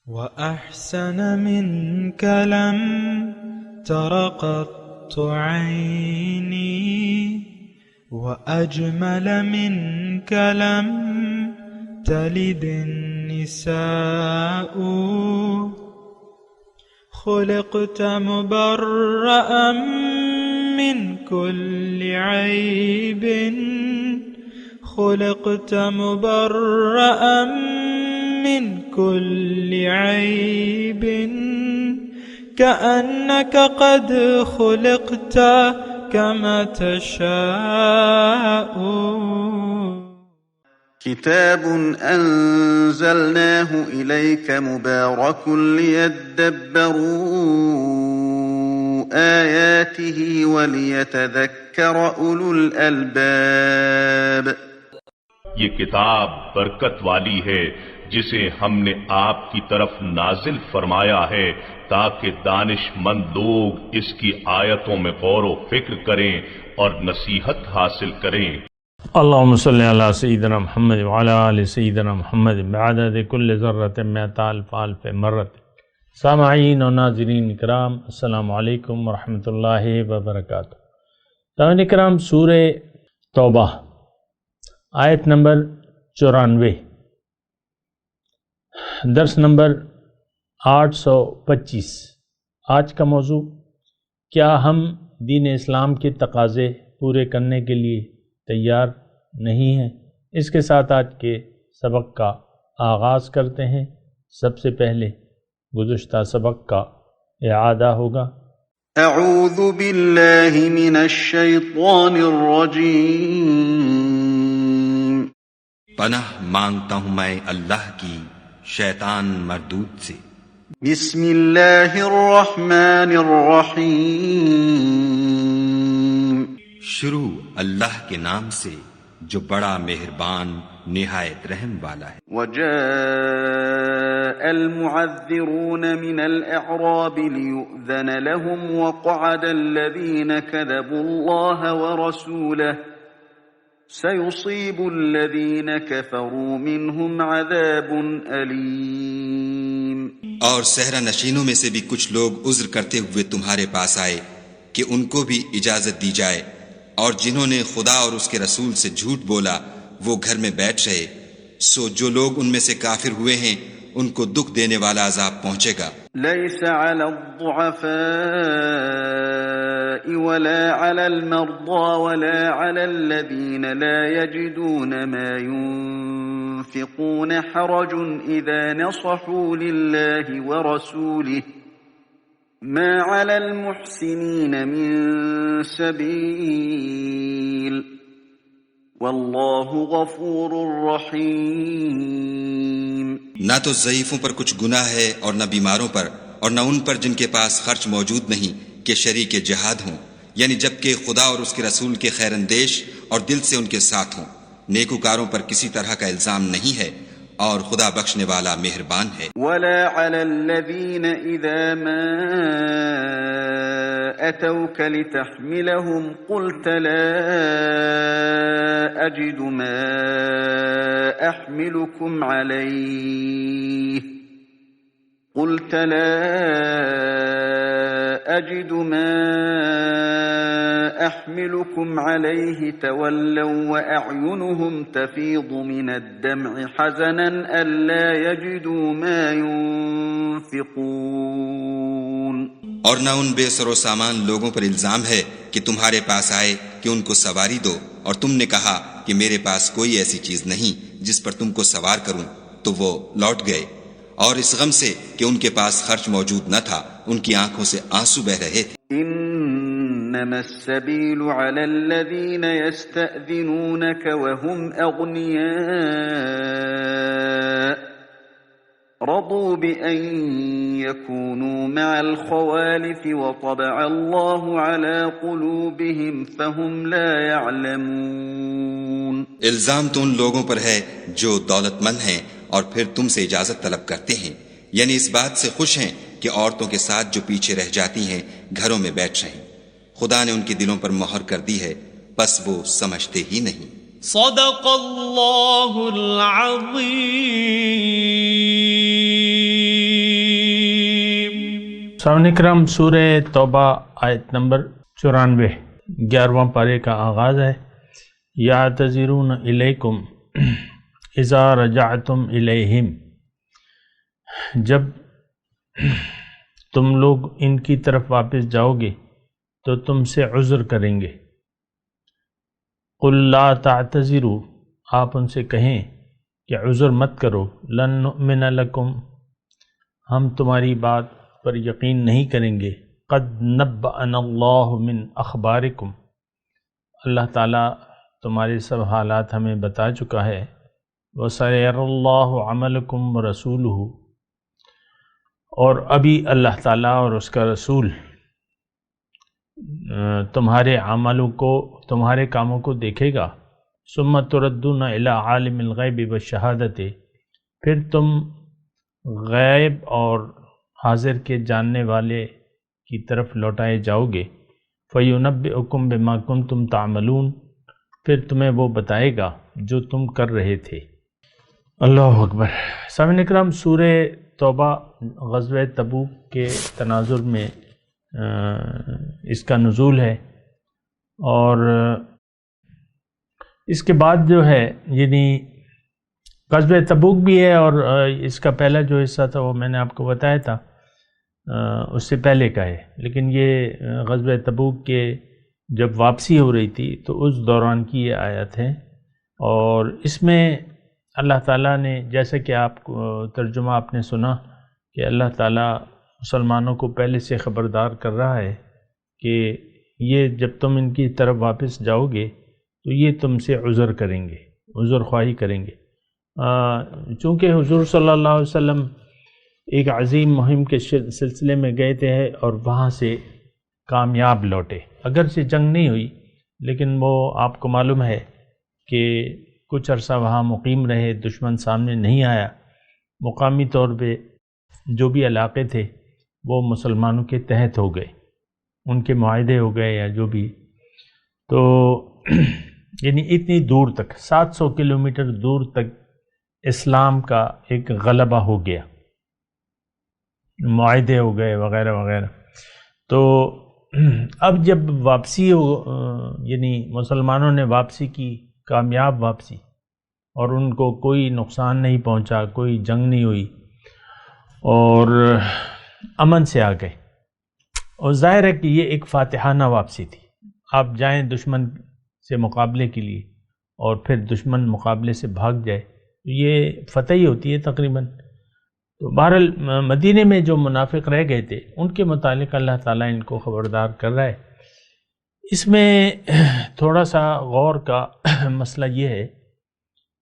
وأحسن منك لم تر قط عيني، وأجمل منك لم تلد النساء. خلقت مبرأ من كل عيب، خلقت مبرأ من كل عيب، كأنك قد خلقت كما تشاء. كتاب أنزلناه إليك مبارك ليدبروا آياته وليتذكر أولو الألباب. یہ کتاب برکت والی ہے جسے ہم نے آپ کی طرف نازل فرمایا ہے تاکہ دانش مند لوگ اس کی آیتوں میں غور و فکر کریں اور نصیحت حاصل کریں۔ اللہم صلی علی سیدنا محمد وعلی آل سیدنا محمد بعدد کل ذرۃ مئۃ الف الف مرۃ۔ سامعین و ناظرین اکرام، السلام علیکم ورحمۃ اللہ وبرکاتہ۔ سامعین اکرام، سورہ توبہ آیت نمبر 94، درس نمبر 825۔ آج کا موضوع، کیا ہم دین اسلام کے تقاضے پورے کرنے کے لیے تیار نہیں ہیں؟ اس کے ساتھ آج کے سبق کا آغاز کرتے ہیں۔ سب سے پہلے گزشتہ سبق کا اعادہ ہوگا۔ اعوذ باللہ من الشیطان الرجیم۔ پناہ مانگتا ہوں میں اللہ کی شیطان مردود سے۔ بسم اللہ الرحمن الرحیم۔ شروع اللہ کے نام سے جو بڑا مہربان نہایت رحم والا ہے۔ وجاء المعذرون من الأعراب ليؤذن لهم وقعد الذين كذبوا الله ورسوله سيصيب الذين كفروا منهم عذاب أليم۔ اور صحرا نشینوں میں سے بھی کچھ لوگ عذر کرتے ہوئے تمہارے پاس آئے کہ ان کو بھی اجازت دی جائے، اور جنہوں نے خدا اور اس کے رسول سے جھوٹ بولا وہ گھر میں بیٹھ رہے، سو جو لوگ ان میں سے کافر ہوئے ہیں ان کو دکھ دینے والا عذاب پہنچے گا۔ ليس على الضعفاء ولا على المرضى ولا على الذين لا يجدون ما ينفقون حرج إذا نصحوا لله ورسوله ما على المحسنين من سبيل والله غفور رحيم۔ نہ تو ضعیفوں پر کچھ گناہ ہے اور نہ بیماروں پر، اور نہ ان پر جن کے پاس خرچ موجود نہیں کہ شریک جہاد ہوں، یعنی جبکہ خدا اور اس کے رسول کے خیر اندیش اور دل سے ان کے ساتھ ہوں۔ نیکوکاروں پر کسی طرح کا الزام نہیں ہے اور خدا بخشنے والا مہربان ہے۔ ولا على الذين إذا ما أتوك لتحملهم قلت لا أجد ما أحملكم عليه تولوا وأعينهم تفيض من الدمع حزنا ألا يجدوا ما ينفقون۔ اور نہ ان بے سر و سامان لوگوں پر الزام ہے کہ تمہارے پاس آئے کہ ان کو سواری دو، اور تم نے کہا کہ میرے پاس کوئی ایسی چیز نہیں جس پر تم کو سوار کروں، تو وہ لوٹ گئے، اور اس غم سے کہ ان کے پاس خرچ موجود نہ تھا ان کی آنکھوں سے آنسو بہ رہے تھے۔ انما السبيل على الذين يستأذنونك وهم أغنياء رضوا بأن يكونوا مع الخوالف وطبع الله على قلوبهم فهم لا يعلمون۔ الزام تو ان لوگوں پر ہے جو دولت مند ہیں اور پھر تم سے اجازت طلب کرتے ہیں، یعنی اس بات سے خوش ہیں کہ عورتوں کے ساتھ جو پیچھے رہ جاتی ہیں گھروں میں بیٹھ رہیں۔ خدا نے ان کے دلوں پر مہر کر دی ہے، بس وہ سمجھتے ہی نہیں۔ صدق اللہ العظیم۔ سامعین کرام، سورہ توبہ آیت نمبر 94 11واں پارے کا آغاز ہے۔ یعتذرون الیکم اذا رجعتم الیہم، جب تم لوگ ان کی طرف واپس جاؤ گے تو تم سے عذر کریں گے۔ قل لا تعتذروا، آپ ان سے کہیں کہ عذر مت کرو، لن نؤمن لکم، ہم تمہاری بات پر یقین نہیں کریں گے، قد نبأنا اللہ من اخبارکم، اللہ تعالیٰ تمہارے سب حالات ہمیں بتا چکا ہے، وَسَيَرَى اللَّهُ عَمَلَكُمْ وَرَسُولُهُ، اور ابھی اللہ تعالیٰ اور اس کا رسول تمہارے عملوں کو، تمہارے کاموں کو دیکھے گا۔ ثُمَّ تُرَدُّونَ إِلَىٰ عَالِمِ الْغَيْبِ وَالشَّهَادَةِ، پھر تم غیب اور حاضر کے جاننے والے کی طرف لوٹائے جاؤ گے۔ فَيُنَبِّئُكُم بِمَا كُنتُمْ تَعْمَلُونَ، پھر تمہیں وہ بتائے گا جو تم کر رہے تھے۔ اللہ اکبر۔ سامعین اکرام، سورہ توبہ غزوہ تبوک کے تناظر میں اس کا نزول ہے، اور اس کے بعد جو ہے یعنی غزوہ تبوک بھی ہے، اور اس کا پہلا جو حصہ تھا وہ میں نے آپ کو بتایا تھا اس سے پہلے کا ہے، لیکن یہ غزوہ تبوک کے جب واپسی ہو رہی تھی تو اس دوران کی یہ آیت ہے، اور اس میں اللہ تعالیٰ نے، جیسا کہ آپ کو ترجمہ آپ نے سنا کہ اللہ تعالیٰ مسلمانوں کو پہلے سے خبردار کر رہا ہے کہ یہ جب تم ان کی طرف واپس جاؤ گے تو یہ تم سے عذر کریں گے، عذر خواہی کریں گے۔ چونکہ حضور صلی اللہ علیہ وسلم ایک عظیم مہم کے سلسلے میں گئے تھے اور وہاں سے کامیاب لوٹے، اگرچہ جنگ نہیں ہوئی، لیکن وہ آپ کو معلوم ہے کہ کچھ عرصہ وہاں مقیم رہے، دشمن سامنے نہیں آیا، مقامی طور پہ جو بھی علاقے تھے وہ مسلمانوں کے تحت ہو گئے، ان کے معاہدے ہو گئے یا جو بھی، تو یعنی اتنی دور تک 700 کلومیٹر دور تک اسلام کا ایک غلبہ ہو گیا، معاہدے ہو گئے وغیرہ وغیرہ۔ تو اب جب واپسی ہو، یعنی مسلمانوں نے واپسی کی، کامیاب واپسی، اور ان کو کوئی نقصان نہیں پہنچا، کوئی جنگ نہیں ہوئی، اور امن سے آ گئے، اور ظاہر ہے کہ یہ ایک فاتحانہ واپسی تھی۔ آپ جائیں دشمن سے مقابلے کے لیے اور پھر دشمن مقابلے سے بھاگ جائے تو یہ فتح ہی ہوتی ہے تقریباً۔ تو بہرحال مدینے میں جو منافق رہ گئے تھے ان کے متعلق اللہ تعالیٰ ان کو خبردار کر رہا ہے۔ اس میں تھوڑا سا غور کا مسئلہ یہ ہے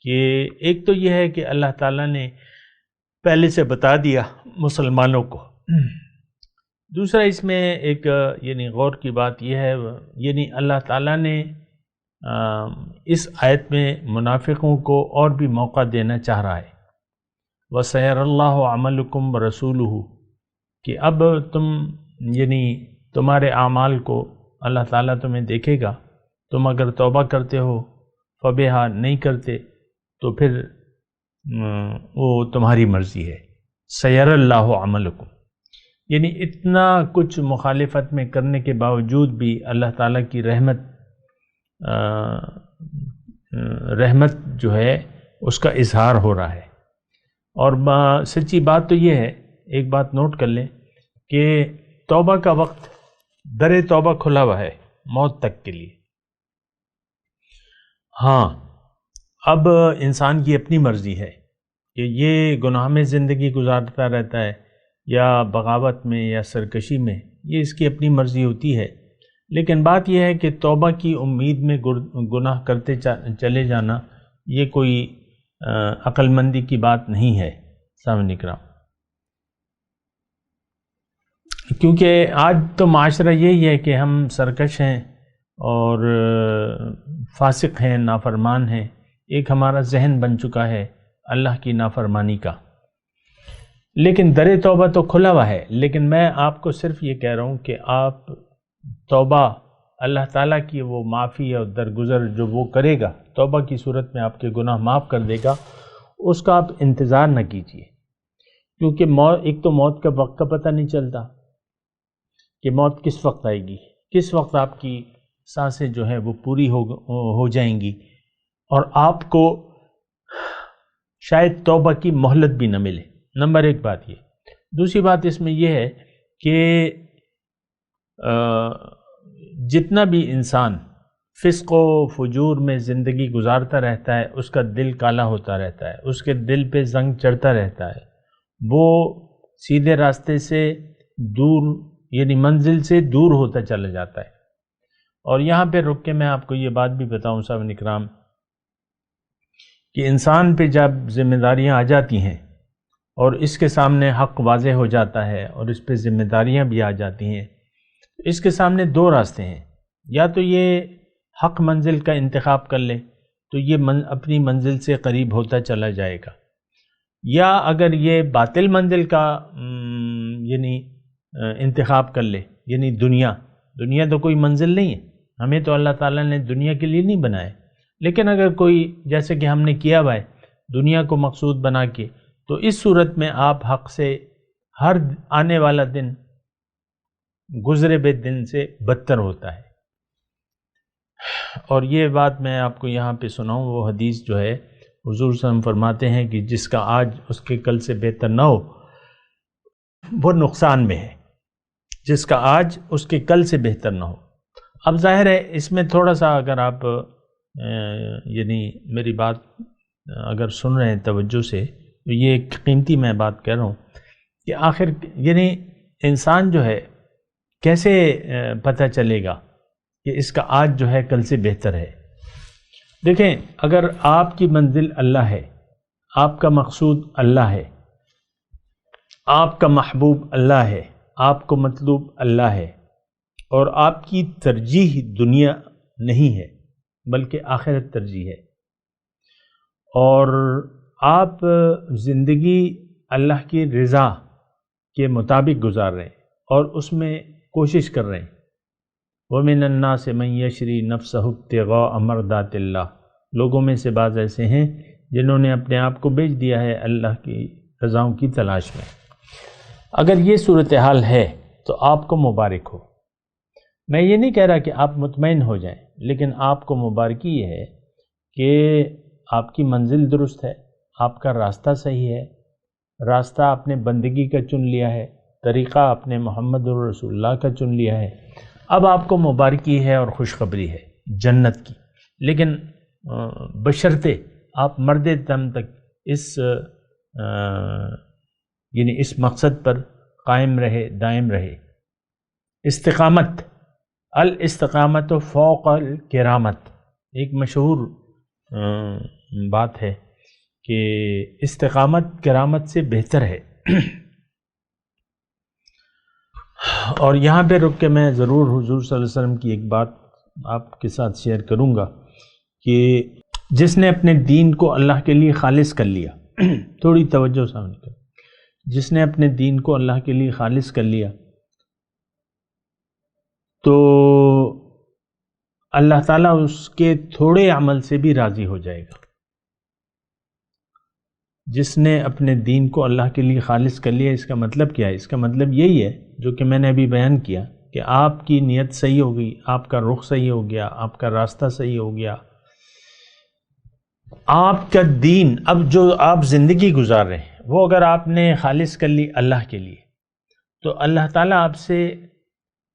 کہ ایک تو یہ ہے کہ اللہ تعالیٰ نے پہلے سے بتا دیا مسلمانوں کو، دوسرا اس میں ایک یعنی غور کی بات یہ ہے، یعنی اللہ تعالیٰ نے اس آیت میں منافقوں کو اور بھی موقع دینا چاہ رہا ہے، وَسَيَرَى اللَّهُ عَمَلَكُمْ وَرَسُولُهُ، کہ اب تم یعنی تمہارے اعمال کو اللہ تعالیٰ تمہیں دیکھے گا، تم اگر توبہ کرتے ہو فبہا، نہیں کرتے تو پھر وہ تمہاری مرضی ہے۔ سَيَرَى اللَّهُ عَمَلَكُمْ، یعنی اتنا کچھ مخالفت میں کرنے کے باوجود بھی اللہ تعالیٰ کی رحمت جو ہے اس کا اظہار ہو رہا ہے۔ اور سچی بات تو یہ ہے، ایک بات نوٹ کر لیں کہ توبہ کا وقت، در توبہ کھلا ہوا ہے موت تک کے لیے۔ ہاں، اب انسان کی اپنی مرضی ہے کہ یہ گناہ میں زندگی گزارتا رہتا ہے یا بغاوت میں یا سرکشی میں، یہ اس کی اپنی مرضی ہوتی ہے، لیکن بات یہ ہے کہ توبہ کی امید میں گناہ کرتے چلے جانا یہ کوئی عقل مندی کی بات نہیں ہے سامعین اکرام، کیونکہ آج تو معاشرہ یہی ہے کہ ہم سرکش ہیں اور فاسق ہیں، نافرمان ہیں، ایک ہمارا ذہن بن چکا ہے اللہ کی نافرمانی کا، لیکن در توبہ تو کھلا ہوا ہے۔ لیکن میں آپ کو صرف یہ کہہ رہا ہوں کہ آپ توبہ اللہ تعالیٰ کی وہ معافی اور درگزر جو وہ کرے گا، توبہ کی صورت میں آپ کے گناہ معاف کر دے گا، اس کا آپ انتظار نہ کیجیے، کیونکہ ایک تو موت کا وقت کا پتہ نہیں چلتا، کہ موت کس وقت آئے گی، کس وقت آپ کی سانسیں جو ہیں وہ پوری ہو جائیں گی، اور آپ کو شاید توبہ کی مہلت بھی نہ ملے۔ نمبر ایک بات یہ۔ دوسری بات اس میں یہ ہے کہ جتنا بھی انسان فسق و فجور میں زندگی گزارتا رہتا ہے، اس کا دل کالا ہوتا رہتا ہے، اس کے دل پہ زنگ چڑھتا رہتا ہے، وہ سیدھے راستے سے دور، یعنی منزل سے دور ہوتا چلا جاتا ہے۔ اور یہاں پہ رک کے میں آپ کو یہ بات بھی بتاؤں صاحب اکرام کہ انسان پہ جب ذمہ داریاں آ جاتی ہیں اور اس کے سامنے حق واضح ہو جاتا ہے اور اس پہ ذمہ داریاں بھی آ جاتی ہیں، اس کے سامنے دو راستے ہیں۔ یا تو یہ حق منزل کا انتخاب کر لے تو یہ اپنی منزل سے قریب ہوتا چلا جائے گا، یا اگر یہ باطل منزل کا یعنی انتخاب کر لے، یعنی دنیا تو کوئی منزل نہیں ہے، ہمیں تو اللہ تعالیٰ نے دنیا کے لیے نہیں بنایا، لیکن اگر کوئی جیسے کہ ہم نے کیا ہوا ہے دنیا کو مقصود بنا کے، تو اس صورت میں آپ حق سے ہر آنے والا دن گزرے ہوئے دن سے بدتر ہوتا ہے۔ اور یہ بات میں آپ کو یہاں پہ سناؤں، وہ حدیث جو ہے حضور صلی اللہ علیہ وسلم فرماتے ہیں کہ جس کا آج اس کے کل سے بہتر نہ ہو وہ نقصان میں ہے، جس کا آج اس کے کل سے بہتر نہ ہو۔ اب ظاہر ہے اس میں تھوڑا سا اگر آپ یعنی میری بات اگر سن رہے ہیں توجہ سے، تو یہ ایک قیمتی میں بات کہہ رہا ہوں کہ آخر یعنی انسان جو ہے کیسے پتہ چلے گا کہ اس کا آج جو ہے کل سے بہتر ہے۔ دیکھیں، اگر آپ کی منزل اللہ ہے، آپ کا مقصود اللہ ہے، آپ کا محبوب اللہ ہے، آپ کو مطلوب اللہ ہے، اور آپ کی ترجیح دنیا نہیں ہے بلکہ آخرت ترجیح ہے، اور آپ زندگی اللہ کی رضا کے مطابق گزار رہے ہیں اور اس میں کوشش کر رہے ہیں، وَمِنَ النَّاسِ مَن يَشْرِي نَفْسَهُ ابْتِغَاءَ مَرْضَاتِ اللَّهِ، لوگوں میں سے بعض ایسے ہیں جنہوں نے اپنے آپ کو بیچ دیا ہے اللہ کی رضاؤں کی تلاش میں۔ اگر یہ صورتحال ہے تو آپ کو مبارک ہو۔ میں یہ نہیں کہہ رہا کہ آپ مطمئن ہو جائیں، لیکن آپ کو مبارکی یہ ہے کہ آپ کی منزل درست ہے، آپ کا راستہ صحیح ہے، راستہ اپنے بندگی کا چن لیا ہے، طریقہ اپنے محمد الرسول اللہ کا چن لیا ہے۔ اب آپ کو مبارکی ہے اور خوشخبری ہے جنت کی، لیکن بشرطے آپ مرد دم تک یعنی اس مقصد پر قائم رہے، دائم رہے۔ استقامت، الاستقامت فوق الکرامت، ایک مشہور بات ہے کہ استقامت کرامت سے بہتر ہے۔ اور یہاں پہ رک کے میں ضرور حضور صلی اللہ علیہ وسلم کی ایک بات آپ کے ساتھ شیئر کروں گا کہ جس نے اپنے دین کو اللہ کے لیے خالص کر لیا، تھوڑی توجہ سامنے کر، جس نے اپنے دین کو اللہ کے لیے خالص کر لیا تو اللہ تعالیٰ اس کے تھوڑے عمل سے بھی راضی ہو جائے گا۔ جس نے اپنے دین کو اللہ کے لیے خالص کر لیا، اس کا مطلب کیا ہے؟ اس کا مطلب یہی ہے جو کہ میں نے ابھی بیان کیا کہ آپ کی نیت صحیح ہو گئی، آپ کا رخ صحیح ہو گیا، آپ کا راستہ صحیح ہو گیا، آپ کا دین اب جو آپ زندگی گزار رہے ہیں وہ اگر آپ نے خالص کر لی اللہ کے لیے تو اللہ تعالیٰ آپ سے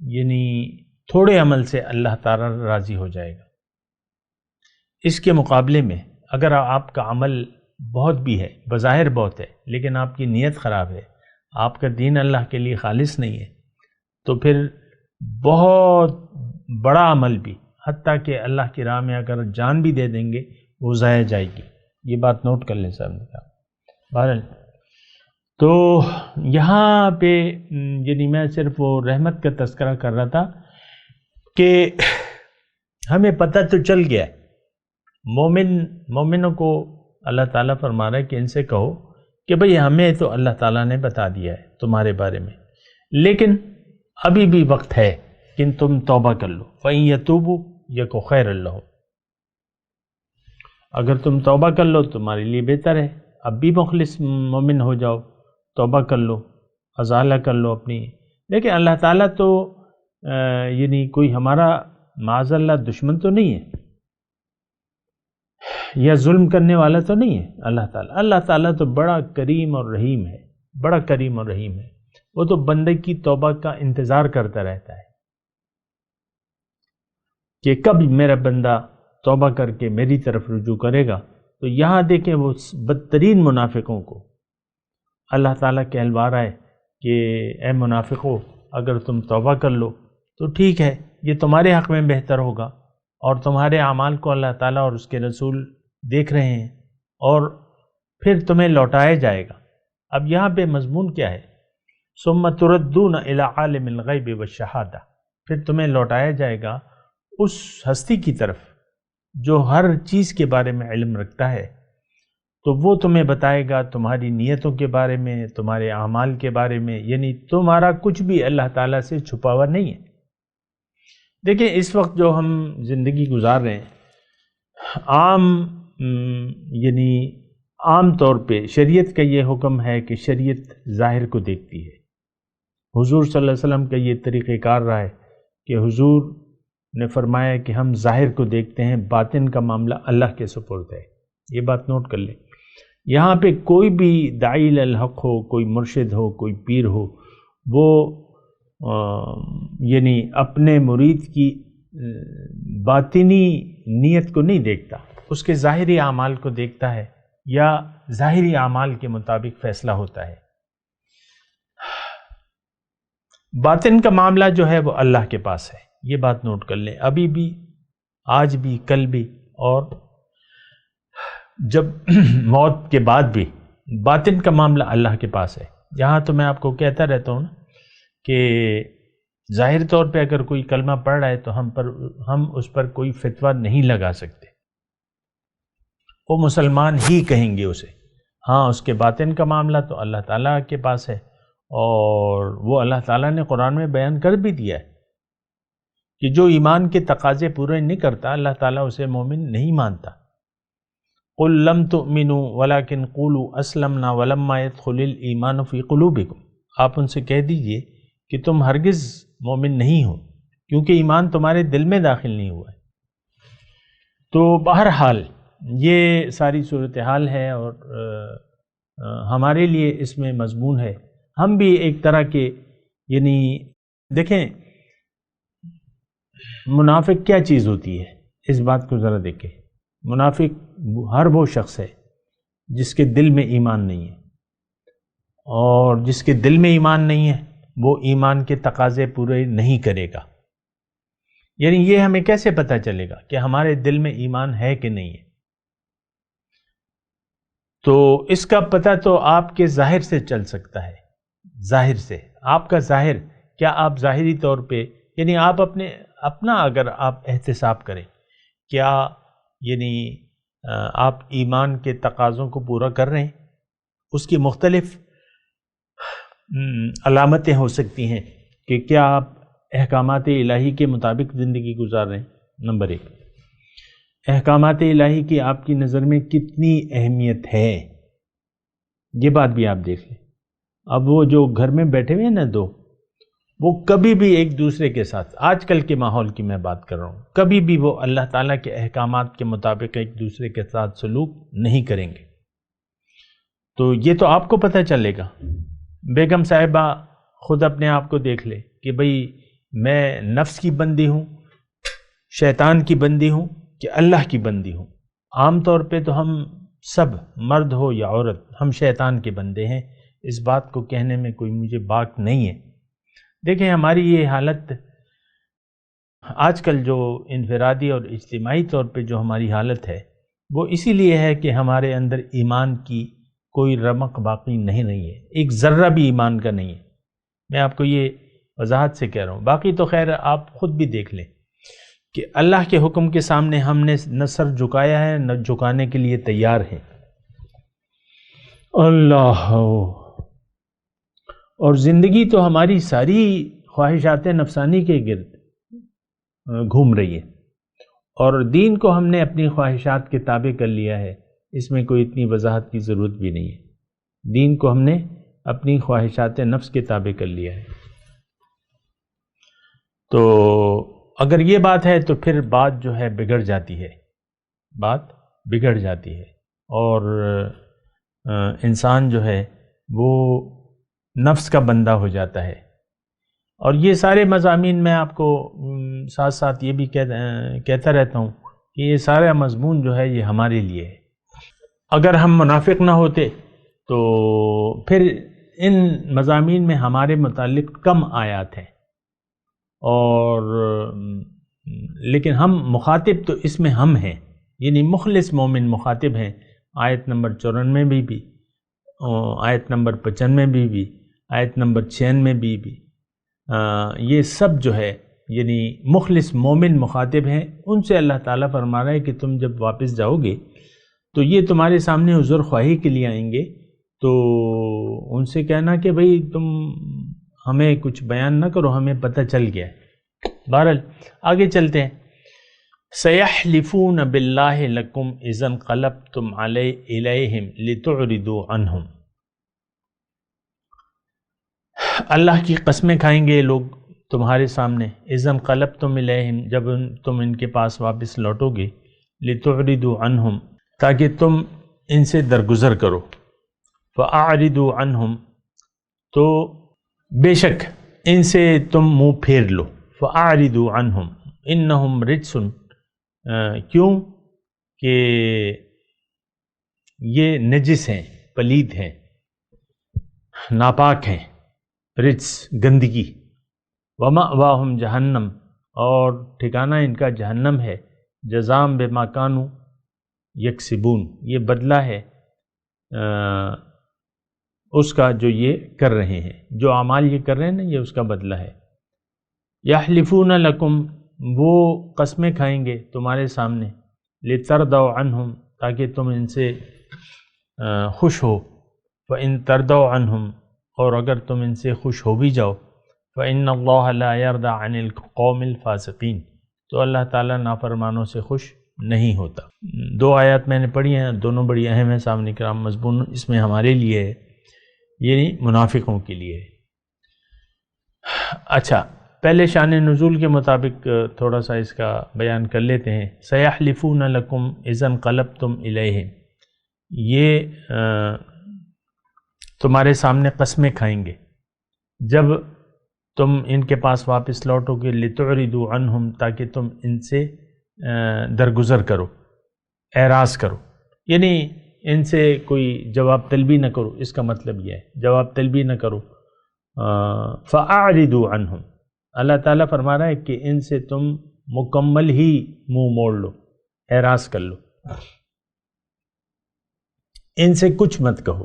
یعنی تھوڑے عمل سے اللہ تعالیٰ راضی ہو جائے گا۔ اس کے مقابلے میں اگر آپ کا عمل بہت بھی ہے، بظاہر بہت ہے، لیکن آپ کی نیت خراب ہے، آپ کا دین اللہ کے لیے خالص نہیں ہے، تو پھر بہت بڑا عمل بھی، حتیٰ کہ اللہ کی راہ میں اگر جان بھی دے دیں گے وہ ضائع جائے گی۔ یہ بات نوٹ کر لیں صاحب نے کہا۔ بہرحال تو یہاں پہ یعنی میں صرف وہ رحمت کا تذکرہ کر رہا تھا کہ ہمیں پتہ تو چل گیا ہے، مومنوں کو اللہ تعالیٰ فرما رہا ہے کہ ان سے کہو کہ بھئی ہمیں تو اللہ تعالیٰ نے بتا دیا ہے تمہارے بارے میں، لیکن ابھی بھی وقت ہے کہ تم توبہ کر لو، فَإِن يَتُوبُوا يَكُ خَيْرًا لَهُمْ، اگر تم توبہ کر لو تمہارے لیے بہتر ہے، اب بھی مخلص مومن ہو جاؤ، توبہ کر لو، ازالہ کر لو اپنی۔ لیکن اللہ تعالیٰ تو یعنی کوئی ہمارا معاذ اللہ دشمن تو نہیں ہے یا ظلم کرنے والا تو نہیں ہے اللہ تعالیٰ تو بڑا کریم اور رحیم ہے، بڑا کریم اور رحیم ہے۔ وہ تو بندے کی توبہ کا انتظار کرتا رہتا ہے کہ کب میرا بندہ توبہ کر کے میری طرف رجوع کرے گا۔ تو یہاں دیکھیں وہ بدترین منافقوں کو اللہ تعالیٰ کہلوا رہا ہے کہ اے منافقو، اگر تم توبہ کر لو تو ٹھیک ہے، یہ تمہارے حق میں بہتر ہوگا، اور تمہارے اعمال کو اللہ تعالیٰ اور اس کے رسول دیکھ رہے ہیں، اور پھر تمہیں لوٹایا جائے گا۔ اب یہاں پہ مضمون کیا ہے؟ ثم تردون الی عالم الغیب والشہادہ، پھر تمہیں لوٹایا جائے گا اس ہستی کی طرف جو ہر چیز کے بارے میں علم رکھتا ہے، تو وہ تمہیں بتائے گا تمہاری نیتوں کے بارے میں، تمہارے اعمال کے بارے میں، یعنی تمہارا کچھ بھی اللہ تعالیٰ سے چھپا ہوا نہیں ہے۔ دیکھیں اس وقت جو ہم زندگی گزار رہے ہیں، عام طور پہ شریعت کا یہ حکم ہے کہ شریعت ظاہر کو دیکھتی ہے۔ حضور صلی اللہ علیہ وسلم کا یہ طریقہ کار رہا ہے کہ حضور نے فرمایا کہ ہم ظاہر کو دیکھتے ہیں، باطن کا معاملہ اللہ کے سپرد ہے۔ یہ بات نوٹ کر لیں۔ یہاں پہ کوئی بھی داعی الحق ہو، کوئی مرشد ہو، کوئی پیر ہو، وہ یعنی اپنے مرید کی باطنی نیت کو نہیں دیکھتا، اس کے ظاہری اعمال کو دیکھتا ہے، یا ظاہری اعمال کے مطابق فیصلہ ہوتا ہے۔ باطن کا معاملہ جو ہے وہ اللہ کے پاس ہے، یہ بات نوٹ کر لیں، ابھی بھی، آج بھی، کل بھی، اور جب موت کے بعد بھی باطن کا معاملہ اللہ کے پاس ہے۔ یہاں تو میں آپ کو کہتا رہتا ہوں کہ ظاہر طور پہ اگر کوئی کلمہ پڑھ رہا ہے تو ہم اس پر کوئی فتویٰ نہیں لگا سکتے، وہ مسلمان ہی کہیں گے اسے۔ ہاں، اس کے باطن کا معاملہ تو اللہ تعالیٰ کے پاس ہے، اور وہ اللہ تعالیٰ نے قرآن میں بیان کر بھی دیا ہے کہ جو ایمان کے تقاضے پورے نہیں کرتا اللہ تعالیٰ اسے مومن نہیں مانتا۔ قُل لَمْ تُؤْمِنُوا وَلَكِنْ قُولُوا أَسْلَمْنَا وَلَمَّا يَدْخُلِ الْإِيمَانُ فِي قُلُوبِكُمْ، آپ ان سے کہہ دیجئے کہ تم ہرگز مومن نہیں ہو کیونکہ ایمان تمہارے دل میں داخل نہیں ہوا ہے۔ تو بہرحال یہ ساری صورتحال ہے، اور ہمارے لیے اس میں مضمون ہے۔ ہم بھی ایک طرح کے یعنی دیکھیں منافق کیا چیز ہوتی ہے، اس بات کو ذرا دیکھیں۔ منافق ہر وہ شخص ہے جس کے دل میں ایمان نہیں ہے، اور جس کے دل میں ایمان نہیں ہے وہ ایمان کے تقاضے پورے نہیں کرے گا۔ یعنی یہ ہمیں کیسے پتہ چلے گا کہ ہمارے دل میں ایمان ہے کہ نہیں ہے؟ تو اس کا پتہ تو آپ کے ظاہر سے چل سکتا ہے، ظاہر سے۔ آپ کا ظاہر، کیا آپ ظاہری طور پہ یعنی آپ اپنا اگر آپ احتساب کریں، کیا یعنی آپ ایمان کے تقاضوں کو پورا کر رہے ہیں؟ اس کی مختلف علامتیں ہو سکتی ہیں کہ کیا آپ احکامات الہی کے مطابق زندگی گزار رہے ہیں۔ نمبر 1، احکامات الہی کی آپ کی نظر میں کتنی اہمیت ہے، یہ بات بھی آپ دیکھ لیں۔ اب وہ جو گھر میں بیٹھے ہوئے ہیں نا دو، وہ کبھی بھی ایک دوسرے کے ساتھ، آج کل کے ماحول کی میں بات کر رہا ہوں، کبھی بھی وہ اللہ تعالیٰ کے احکامات کے مطابق ایک دوسرے کے ساتھ سلوک نہیں کریں گے۔ تو یہ تو آپ کو پتہ چلے گا۔ بیگم صاحبہ خود اپنے آپ کو دیکھ لے کہ بھئی میں نفس کی بندی ہوں، شیطان کی بندی ہوں کہ اللہ کی بندی ہوں۔ عام طور پہ تو ہم سب، مرد ہو یا عورت، ہم شیطان کے بندے ہیں، اس بات کو کہنے میں کوئی مجھے باک نہیں ہے۔ دیکھیں ہماری یہ حالت آج کل جو انفرادی اور اجتماعی طور پہ جو ہماری حالت ہے، وہ اسی لیے ہے کہ ہمارے اندر ایمان کی کوئی رمق باقی نہیں رہی ہے، ایک ذرہ بھی ایمان کا نہیں ہے۔ میں آپ کو یہ وضاحت سے کہہ رہا ہوں، باقی تو خیر آپ خود بھی دیکھ لیں کہ اللہ کے حکم کے سامنے ہم نے نہ سر جھکایا ہے نہ جھکانے کے لیے تیار ہیں۔ اللہ، اور زندگی تو ہماری ساری خواہشات نفسانی کے گرد گھوم رہی ہے، اور دین کو ہم نے اپنی خواہشات کے تابع کر لیا ہے۔ اس میں کوئی اتنی وضاحت کی ضرورت بھی نہیں ہے، دین کو ہم نے اپنی خواہشات نفس کے تابع کر لیا ہے۔ تو اگر یہ بات ہے تو پھر بات جو ہے بگڑ جاتی ہے، بات بگڑ جاتی ہے، اور انسان جو ہے وہ نفس کا بندہ ہو جاتا ہے۔ اور یہ سارے مضامین میں آپ کو ساتھ ساتھ یہ بھی کہتا رہتا ہوں کہ یہ سارا مضمون جو ہے یہ ہمارے لیے ہے۔ اگر ہم منافق نہ ہوتے تو پھر ان مضامین میں ہمارے متعلق کم آیات ہیں، اور لیکن ہم مخاطب تو اس میں ہم ہیں، یعنی مخلص مومن مخاطب ہیں۔ آیت نمبر 94 میں بھی، آیت نمبر 95 میں بھی، آیت نمبر 96 میں بھی یہ سب جو ہے یعنی مخلص مومن مخاطب ہیں۔ ان سے اللہ تعالیٰ فرما رہا ہے کہ تم جب واپس جاؤ گے تو یہ تمہارے سامنے عذر خواہی کے لیے آئیں گے، تو ان سے کہنا کہ بھئی تم ہمیں کچھ بیان نہ کرو، ہمیں پتہ چل گیا ہے۔ بہرحال آگے چلتے ہیں۔ سَيَحْلِفُونَ بِاللَّهِ لَكُمْ إِذَا انقلبتم إِلَيْهِمْ لِتُعْرِضُوا عَنْهُمْ۔ اللہ کی قسمیں کھائیں گے لوگ تمہارے سامنے، اذا انقلبتم الیہم، جب تم ان کے پاس واپس لوٹو گے، لتعرضوا عنہم، تاکہ تم ان سے درگزر کرو، فاعرضوا عنہم، تو بے شک ان سے تم منہ پھیر لو، فاعرضوا عنہم انہم رجس، کیوں کہ یہ نجس ہیں، پلید ہیں، ناپاک ہیں، رجس گندگی، ومأواہم جہنم، اور ٹھکانہ ان کا جہنم ہے، جزاء بما کانوا یکسبون، یہ بدلہ ہے اس کا جو یہ کر رہے ہیں، جو اعمال یہ کر رہے ہیں نا، یہ اس کا بدلہ ہے۔ یحلفون لکم، وہ قسمیں کھائیں گے تمہارے سامنے، لترضوا عنہم، تاکہ تم ان سے خوش ہو، فإن ترضوا عنہم، اور اگر تم ان سے خوش ہو بھی جاؤ، فإن اللہ لا يرضى عن القوم الفاسقین، تو اللہ تعالیٰ نافرمانوں سے خوش نہیں ہوتا۔ دو آیات میں نے پڑھی ہیں، دونوں بڑی اہم ہیں سامنے کرام، مضمون اس میں ہمارے لیے ہے، یعنی منافقوں کے لیے ہے۔ اچھا، پہلے شان نزول کے مطابق تھوڑا سا اس کا بیان کر لیتے ہیں۔ سیحلفون لکم اذا انقلبتم الیہم، یہ تمہارے سامنے قسمیں کھائیں گے جب تم ان کے پاس واپس لوٹو گے، لتعرضوا عنہم، تاکہ تم ان سے درگزر کرو، اعراض کرو، یعنی ان سے کوئی جواب طلبی نہ کرو، اس کا مطلب یہ ہے جواب طلبی نہ کرو۔ فاعرضوا عنہم، اللہ تعالیٰ فرما رہا ہے کہ ان سے تم مکمل ہی منہ موڑ لو، اعراض کر لو، ان سے کچھ مت کہو،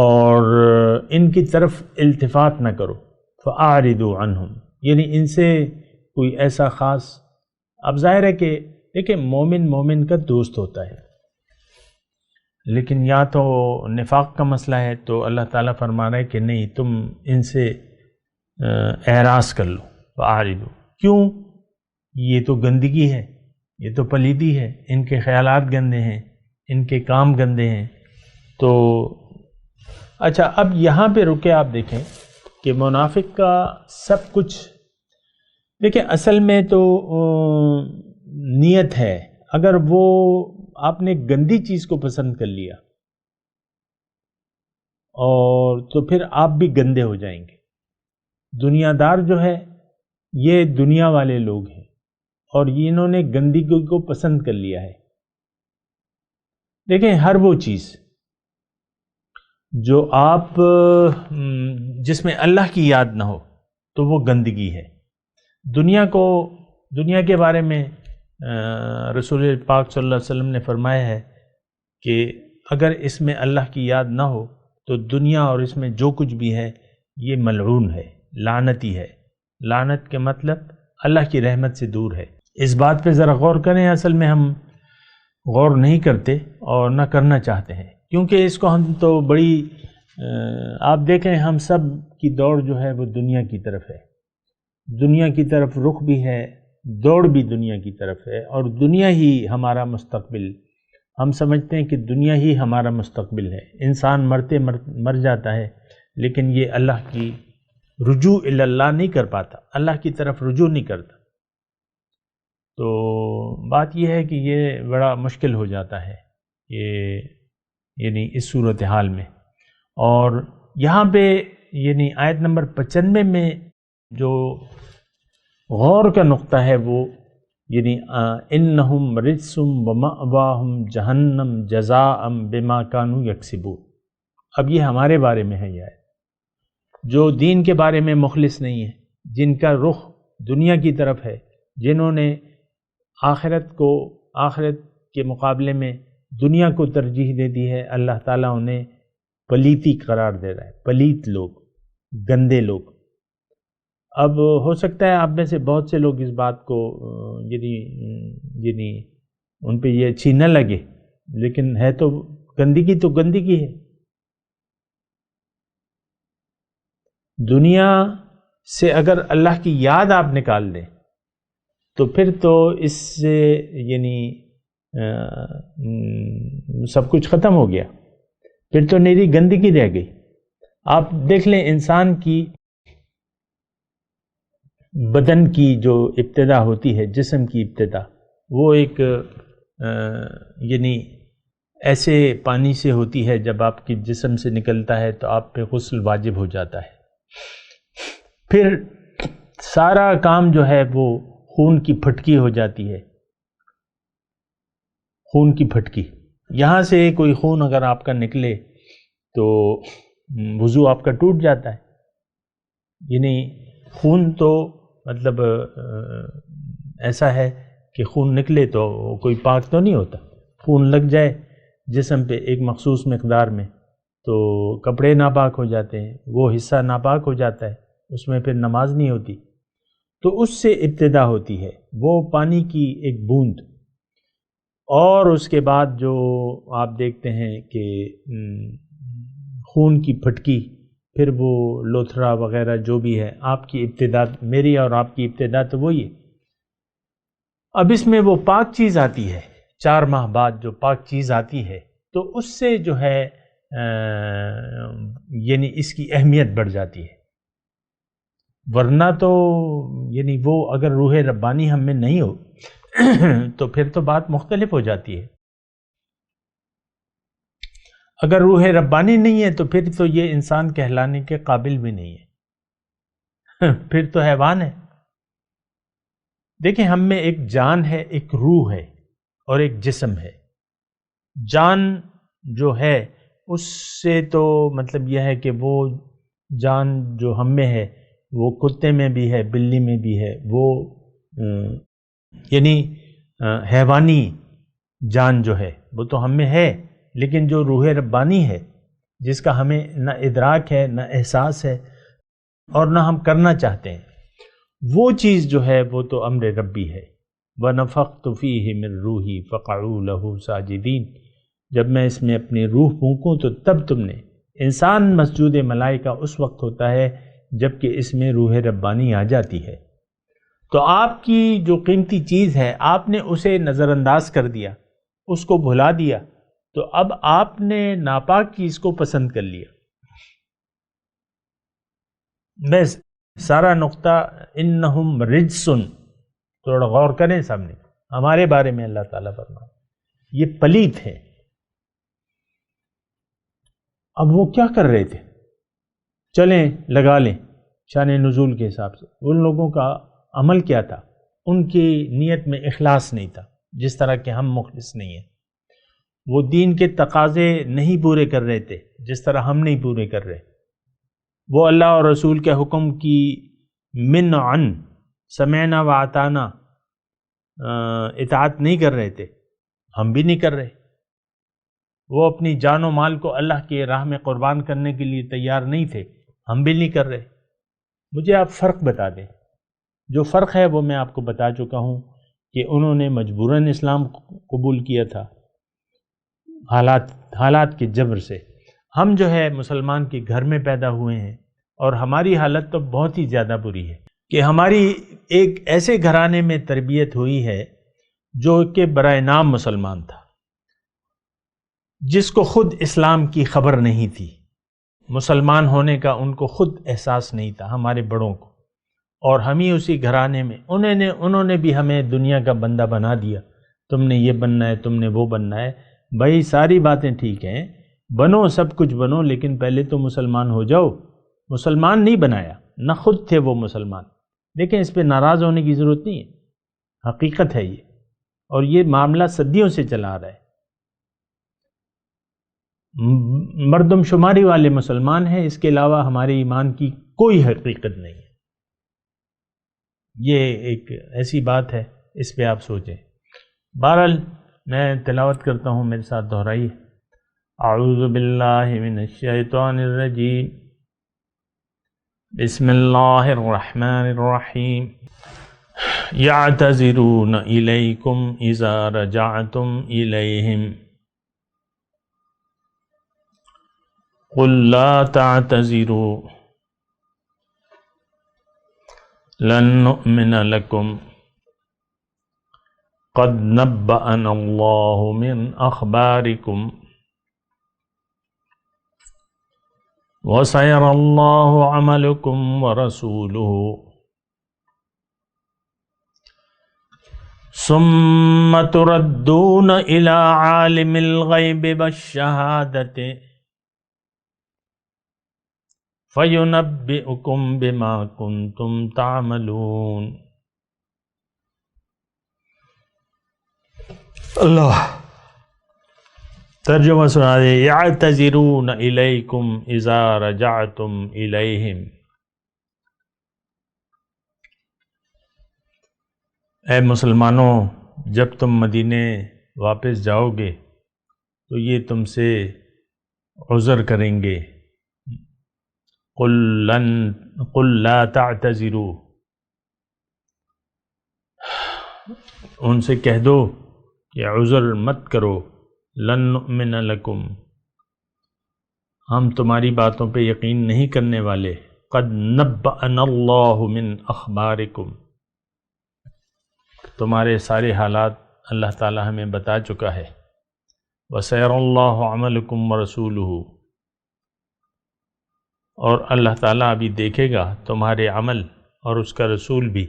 اور ان کی طرف التفات نہ کرو۔ فاعرضوا عنہم، یعنی ان سے کوئی ایسا خاص، اب ظاہر ہے کہ دیکھیں مومن کا دوست ہوتا ہے، لیکن یا تو نفاق کا مسئلہ ہے تو اللہ تعالیٰ فرما رہا ہے کہ نہیں، تم ان سے اعراض کر لو، فاعرضوا، کیوں؟ یہ تو گندگی ہے، یہ تو پلیدی ہے، ان کے خیالات گندے ہیں، ان کے کام گندے ہیں۔ تو اچھا، اب یہاں پہ رکے آپ دیکھیں کہ منافق کا سب کچھ، دیکھیں اصل میں تو نیت ہے، اگر وہ آپ نے گندی چیز کو پسند کر لیا اور تو پھر آپ بھی گندے ہو جائیں گے۔ دنیا دار جو ہے یہ دنیا والے لوگ ہیں، اور انہوں نے گندگی کو پسند کر لیا ہے۔ دیکھیں ہر وہ چیز جو آپ جس میں اللہ کی یاد نہ ہو تو وہ گندگی ہے۔ دنیا کے بارے میں رسول پاک صلی اللہ علیہ وسلم نے فرمایا ہے کہ اگر اس میں اللہ کی یاد نہ ہو تو دنیا اور اس میں جو کچھ بھی ہے یہ ملعون ہے، لعنتی ہے۔ لعنت کے مطلب اللہ کی رحمت سے دور ہے۔ اس بات پہ ذرا غور کریں، اصل میں ہم غور نہیں کرتے اور نہ کرنا چاہتے ہیں، کیونکہ اس کو ہم تو بڑی آپ دیکھیں ہم سب کی دوڑ جو ہے وہ دنیا کی طرف ہے، دنیا کی طرف رخ بھی ہے، دوڑ بھی دنیا کی طرف ہے، اور دنیا ہی ہمارا مستقبل، ہم سمجھتے ہیں کہ دنیا ہی ہمارا مستقبل ہے۔ انسان مر جاتا ہے، لیکن یہ اللہ کی رجوع الی اللہ نہیں کر پاتا، اللہ کی طرف رجوع نہیں کرتا۔ تو بات یہ ہے کہ یہ بڑا مشکل ہو جاتا ہے یعنی اس صورتحال میں۔ اور یہاں پہ یعنی آیت نمبر 95 میں جو غور کا نقطہ ہے وہ یعنی انہم رجس ومأواہم جہنم جزاء بما کانوا یکسبون۔ اب یہ ہمارے بارے میں ہے، یہ آیت جو دین کے بارے میں مخلص نہیں ہے، جن کا رخ دنیا کی طرف ہے، جنہوں نے آخرت کے مقابلے میں دنیا کو ترجیح دے دی ہے، اللہ تعالیٰ انہیں پلیتی قرار دے رہا ہے، پلیت لوگ، گندے لوگ۔ اب ہو سکتا ہے آپ میں سے بہت سے لوگ اس بات کو یعنی ان پہ یہ اچھی نہ لگے، لیکن ہے تو گندگی تو گندگی ہے۔ دنیا سے اگر اللہ کی یاد آپ نکال دیں تو پھر تو اس سے یعنی سب کچھ ختم ہو گیا، پھر تو نیری گندگی رہ گئی۔ آپ دیکھ لیں انسان کی بدن کی جو ابتدا ہوتی ہے، جسم کی ابتدا، وہ ایک یعنی ایسے پانی سے ہوتی ہے، جب آپ کی جسم سے نکلتا ہے تو آپ پہ غسل واجب ہو جاتا ہے۔ پھر سارا کام جو ہے وہ خون کی پھٹکی ہو جاتی ہے، خون کی پھٹکی۔ یہاں سے کوئی خون اگر آپ کا نکلے تو وضو آپ کا ٹوٹ جاتا ہے۔ یعنی خون تو مطلب ایسا ہے کہ خون نکلے تو کوئی پاک تو نہیں ہوتا، خون لگ جائے جسم پہ ایک مخصوص مقدار میں تو کپڑے ناپاک ہو جاتے ہیں، وہ حصہ ناپاک ہو جاتا ہے، اس میں پھر نماز نہیں ہوتی۔ تو اس سے ابتدا ہوتی ہے وہ پانی کی ایک بوند، اور اس کے بعد جو آپ دیکھتے ہیں کہ خون کی پھٹکی، پھر وہ لوتھرا وغیرہ جو بھی ہے، آپ کی ابتدا، میری اور آپ کی ابتدا تو وہی ہے۔ اب اس میں وہ پاک چیز آتی ہے، 4 ماہ بعد جو پاک چیز آتی ہے تو اس سے جو ہے یعنی اس کی اہمیت بڑھ جاتی ہے۔ ورنہ تو یعنی وہ اگر روح ربانی ہم میں نہیں ہو تو پھر تو بات مختلف ہو جاتی ہے۔ اگر روح ربانی نہیں ہے تو پھر تو یہ انسان کہلانے کے قابل بھی نہیں ہے، پھر تو حیوان ہے۔ دیکھیں ہم میں ایک جان ہے، ایک روح ہے اور ایک جسم ہے۔ جان جو ہے اس سے تو مطلب یہ ہے کہ وہ جان جو ہم میں ہے وہ کتے میں بھی ہے، بلی میں بھی ہے، وہ یعنی حیوانی جان جو ہے وہ تو ہم میں ہے، لیکن جو روح ربانی ہے جس کا ہمیں نہ ادراک ہے، نہ احساس ہے اور نہ ہم کرنا چاہتے ہیں، وہ چیز جو ہے وہ تو امر ربی ہے۔ وَنَفَخْتُ فِيهِ مِن رُوحِي فَقَعُوا لَهُ سَاجِدِينَ۔ جب میں اس میں اپنی روح پھونکوں تو تب تم نے، انسان مسجود ملائکہ اس وقت ہوتا ہے جب کہ اس میں روح ربانی آ جاتی ہے۔ تو آپ کی جو قیمتی چیز ہے آپ نے اسے نظر انداز کر دیا، اس کو بھلا دیا، تو اب آپ نے ناپاک چیز کو پسند کر لیا۔ بس سارا نقطہ انہم رجسن، تھوڑا غور کریں سامنے، ہمارے بارے میں اللہ تعالیٰ فرماتا یہ پلیت ہے۔ اب وہ کیا کر رہے تھے؟ چلیں لگا لیں شان نزول کے حساب سے، ان لوگوں کا عمل کیا تھا؟ ان کی نیت میں اخلاص نہیں تھا، جس طرح کہ ہم مخلص نہیں ہیں۔ وہ دین کے تقاضے نہیں پورے کر رہے تھے جس طرح ہم نہیں پورے کر رہے۔ وہ اللہ اور رسول کے حکم کی من عن سمعنا و اطعنا اطاعت نہیں کر رہے تھے، ہم بھی نہیں کر رہے۔ وہ اپنی جان و مال کو اللہ کی راہ میں قربان کرنے کے لیے تیار نہیں تھے، ہم بھی نہیں کر رہے۔ مجھے آپ فرق بتا دیں۔ جو فرق ہے وہ میں آپ کو بتا چکا ہوں کہ انہوں نے مجبوراً اسلام قبول کیا تھا حالات کے جبر سے۔ ہم جو ہے مسلمان کے گھر میں پیدا ہوئے ہیں اور ہماری حالت تو بہت ہی زیادہ بری ہے کہ ہماری ایک ایسے گھرانے میں تربیت ہوئی ہے جو کہ برائے نام مسلمان تھا، جس کو خود اسلام کی خبر نہیں تھی، مسلمان ہونے کا ان کو خود احساس نہیں تھا، ہمارے بڑوں کو، اور ہم ہی اسی گھرانے میں انہوں نے بھی ہمیں دنیا کا بندہ بنا دیا، تم نے یہ بننا ہے، تم نے وہ بننا ہے۔ بھائی ساری باتیں ٹھیک ہیں، بنو، سب کچھ بنو، لیکن پہلے تو مسلمان ہو جاؤ۔ مسلمان نہیں بنایا، نہ خود تھے وہ مسلمان، لیکن اس پہ ناراض ہونے کی ضرورت نہیں ہے، حقیقت ہے یہ، اور یہ معاملہ صدیوں سے چلا رہا ہے۔ مردم شماری والے مسلمان ہیں، اس کے علاوہ ہمارے ایمان کی کوئی حقیقت نہیں ہے۔ یہ ایک ایسی بات ہے، اس پہ آپ سوچیں۔ بہرحال میں تلاوت کرتا ہوں، میرے ساتھ دہرائیے۔ اعوذ باللہ من الشیطان الرجیم، بسم اللہ الرحمن الرحیم۔ یعتذرون الیکم اذا رجعتم الیہم قل لا تعتذروا لن نؤمن لکم قد نبأنا اللہ من اخبارکم وسيرى الله عملكم ورسوله ثم تردون إلى عالم الغيب والشهادة فينبئكم بما كنتم تعملون۔ اللہ ترجمہ سنا دے۔ یعتذرون الیکم اذا رجعتم الیہم، اے مسلمانوں، جب تم مدینے واپس جاؤ گے تو یہ تم سے عذر کریں گے۔ قل لا تعتذروا، ان سے کہہ دو کہ عذر مت کرو، لن نؤمن لکم، ہم تمہاری باتوں پہ یقین نہیں کرنے والے، قد نبأنا اللہ من اخبارکم، تمہارے سارے حالات اللہ تعالی ہمیں بتا چکا ہے، وسيرى اللہ عملکم ورسولہ، اور اللہ تعالیٰ ابھی دیکھے گا تمہارے عمل اور اس کا رسول بھی۔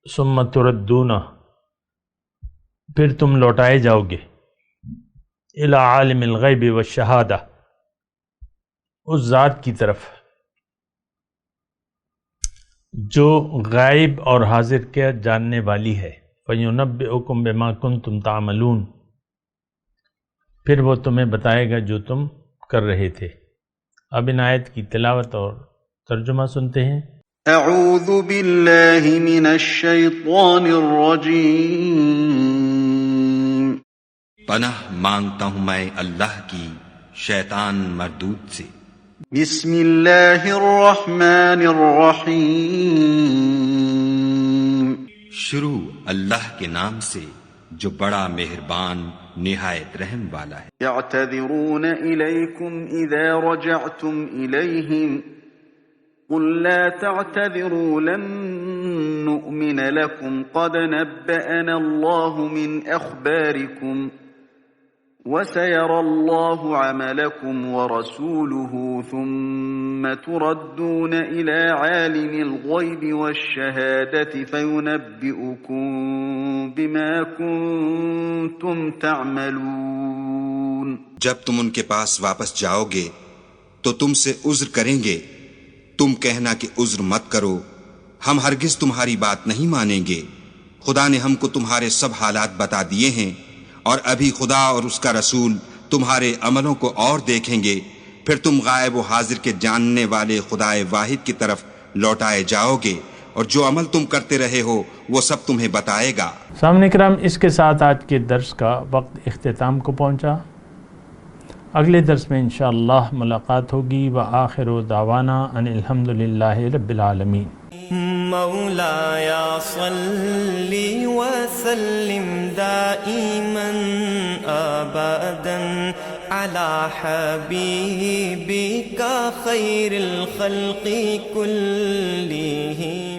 ثم تردون، پھر تم لوٹائے جاؤ گے، الی عالم الغیب والشہادہ، اس ذات کی طرف جو غائب اور حاضر کے جاننے والی ہے، فَيُنَبِّئُكُم بِمَا كُنتُمْ تَعْمَلُونَ، پھر وہ تمہیں بتائے گا جو تم کر رہے تھے۔ اب ان آیت کی تلاوت اور ترجمہ سنتے ہیں۔ اعوذ باللہ من الشیطان الرجیم، پناہ مانگتا ہوں میں اللہ کی شیطان مردود سے۔ بسم اللہ الرحمن الرحیم، شروع اللہ کے نام سے جو بڑا مہربان نہایت رحم والا ہے۔ یعتذرون الیکم اذا رجعتم الیہم قل لا تعتذروا لن نؤمن لكم قد نبأنا الله من أخباركم وسيرى الله عملكم ورسوله ثم تردون إلى عالم الغيب والشهادة فينبئكم بما كنتم تعملون۔ جب تم ان کے پاس واپس جاؤ گے تو تم سے عذر کریں گے، تم کہنا کہ عذر مت کرو، ہم ہرگز تمہاری بات نہیں مانیں گے، خدا نے ہم کو تمہارے سب حالات بتا دیے ہیں، اور ابھی خدا اور اس کا رسول تمہارے عملوں کو اور دیکھیں گے، پھر تم غائب و حاضر کے جاننے والے خدائے واحد کی طرف لوٹائے جاؤ گے، اور جو عمل تم کرتے رہے ہو وہ سب تمہیں بتائے گا۔ سامعین کرام، اس کے ساتھ آج کے درس کا وقت اختتام کو پہنچا۔ اگلے درس میں انشاءاللہ ملاقات ہوگی۔ وآخر دعوانا ان الحمدللہ رب العالمین۔ مولاي صل وسلم دائما أبدا على حبيبك خير الخلق كلهم۔